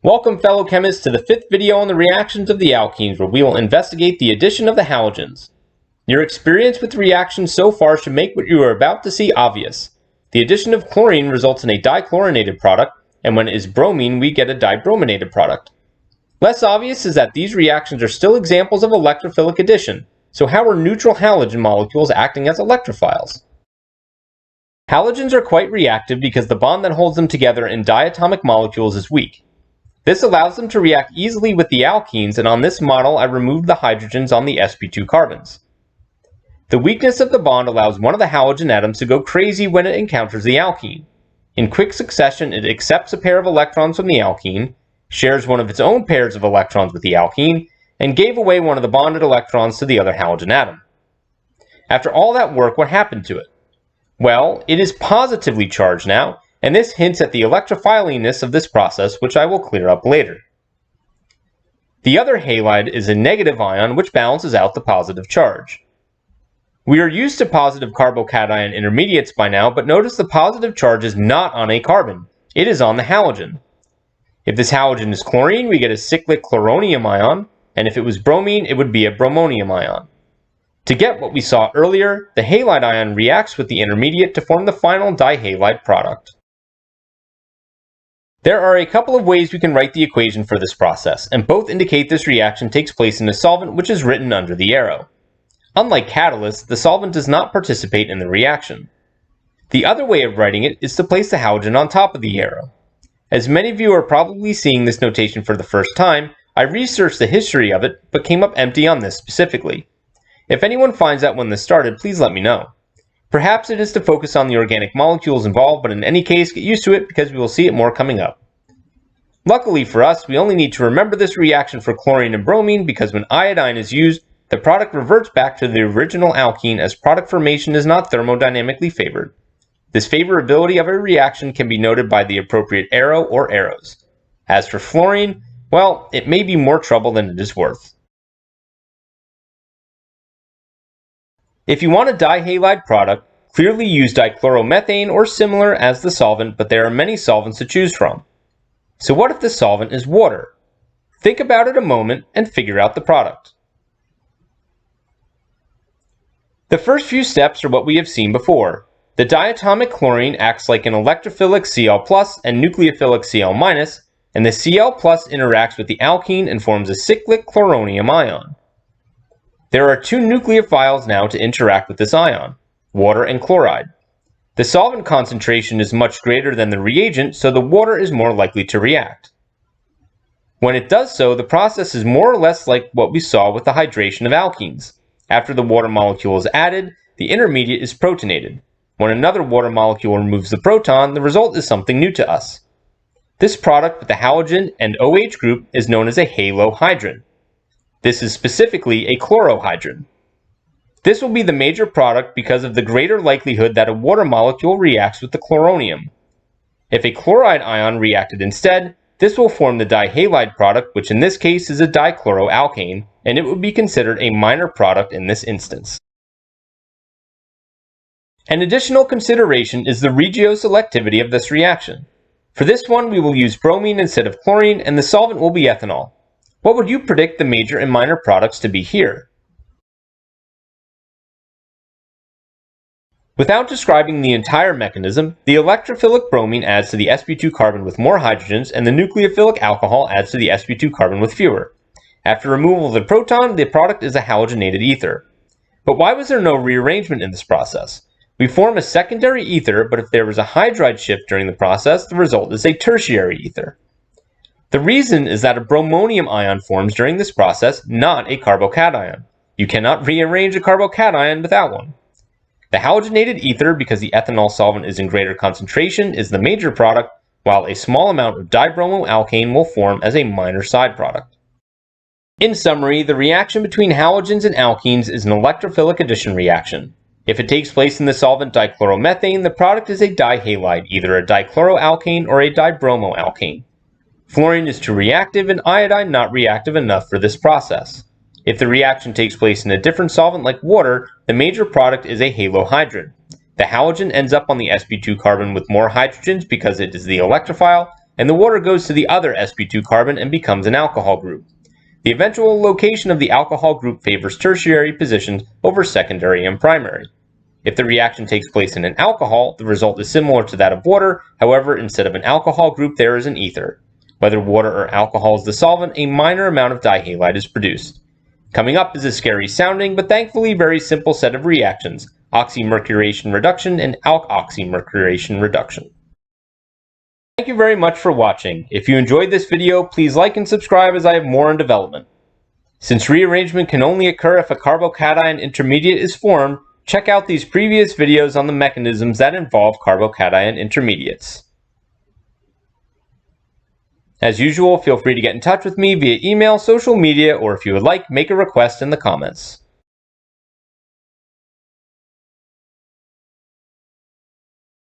Welcome fellow chemists to the 5th video on the reactions of the alkenes, where we will investigate the addition of the halogens. Your experience with reactions so far should make what you are about to see obvious. The addition of chlorine results in a dichlorinated product, and when it is bromine we get a dibrominated product. Less obvious is that these reactions are still examples of electrophilic addition, so how are neutral halogen molecules acting as electrophiles? Halogens are quite reactive because the bond that holds them together in diatomic molecules is weak. This allows them to react easily with the alkenes, and on this model I removed the hydrogens on the sp2 carbons. The weakness of the bond allows one of the halogen atoms to go crazy when it encounters the alkene. In quick succession it accepts a pair of electrons from the alkene, shares one of its own pairs of electrons with the alkene, and gave away one of the bonded electrons to the other halogen atom. After all that work, what happened to it? Well, it is positively charged now, and this hints at the electrophiliness of this process, which I will clear up later. The other halide is a negative ion which balances out the positive charge. We are used to positive carbocation intermediates by now, but notice the positive charge is not on a carbon, it is on the halogen. If this halogen is chlorine, we get a cyclic chloronium ion, and if it was bromine, it would be a bromonium ion. To get what we saw earlier, the halide ion reacts with the intermediate to form the final dihalide product. There are a couple of ways we can write the equation for this process, and both indicate this reaction takes place in a solvent which is written under the arrow. Unlike catalysts, the solvent does not participate in the reaction. The other way of writing it is to place the halogen on top of the arrow. As many of you are probably seeing this notation for the first time, I researched the history of it, but came up empty on this specifically. If anyone finds out when this started, please let me know. Perhaps it is to focus on the organic molecules involved, but in any case, get used to it because we will see it more coming up. Luckily for us, we only need to remember this reaction for chlorine and bromine because when iodine is used, the product reverts back to the original alkene as product formation is not thermodynamically favored. This favorability of a reaction can be noted by the appropriate arrow or arrows. As for fluorine, well, it may be more trouble than it is worth. If you want a dihalide product, clearly use dichloromethane or similar as the solvent, but there are many solvents to choose from. So what if the solvent is water? Think about it a moment and figure out the product. The first few steps are what we have seen before. The diatomic chlorine acts like an electrophilic Cl+ and nucleophilic Cl-, and the Cl+ interacts with the alkene and forms a cyclic chloronium ion. There are two nucleophiles now to interact with this ion, water and chloride. The solvent concentration is much greater than the reagent, so the water is more likely to react. When it does so, the process is more or less like what we saw with the hydration of alkenes. After the water molecule is added, the intermediate is protonated. When another water molecule removes the proton, the result is something new to us. This product with the halogen and OH group is known as a halohydrin. This is specifically a chlorohydrin. This will be the major product because of the greater likelihood that a water molecule reacts with the chloronium. If a chloride ion reacted instead, this will form the dihalide product, which in this case is a dichloroalkane, and it would be considered a minor product in this instance. An additional consideration is the regioselectivity of this reaction. For this one we will use bromine instead of chlorine, and the solvent will be ethanol. What would you predict the major and minor products to be here? Without describing the entire mechanism, the electrophilic bromine adds to the sp2 carbon with more hydrogens, and the nucleophilic alcohol adds to the sp2 carbon with fewer. After removal of the proton, the product is a halogenated ether. But why was there no rearrangement in this process? We form a secondary ether, but if there was a hydride shift during the process, the result is a tertiary ether. The reason is that a bromonium ion forms during this process, not a carbocation. You cannot rearrange a carbocation without one. The halogenated ether, because the ethanol solvent is in greater concentration, is the major product, while a small amount of dibromoalkane will form as a minor side product. In summary, the reaction between halogens and alkenes is an electrophilic addition reaction. If it takes place in the solvent dichloromethane, the product is a dihalide, either a dichloroalkane or a dibromoalkane. Fluorine is too reactive and iodine not reactive enough for this process. If the reaction takes place in a different solvent like water, the major product is a halohydrin. The halogen ends up on the sp2 carbon with more hydrogens because it is the electrophile, and the water goes to the other sp2 carbon and becomes an alcohol group. The eventual location of the alcohol group favors tertiary positions over secondary and primary. If the reaction takes place in an alcohol, the result is similar to that of water. However, instead of an alcohol group, there is an ether. Whether water or alcohol is the solvent, a minor amount of dihalide is produced. Coming up is a scary sounding, but thankfully very simple set of reactions: oxymercuration reduction and alkoxymercuration reduction. Thank you very much for watching. If you enjoyed this video, please like and subscribe as I have more in development. Since rearrangement can only occur if a carbocation intermediate is formed, check out these previous videos on the mechanisms that involve carbocation intermediates. As usual, feel free to get in touch with me via email, social media, or if you would like, make a request in the comments.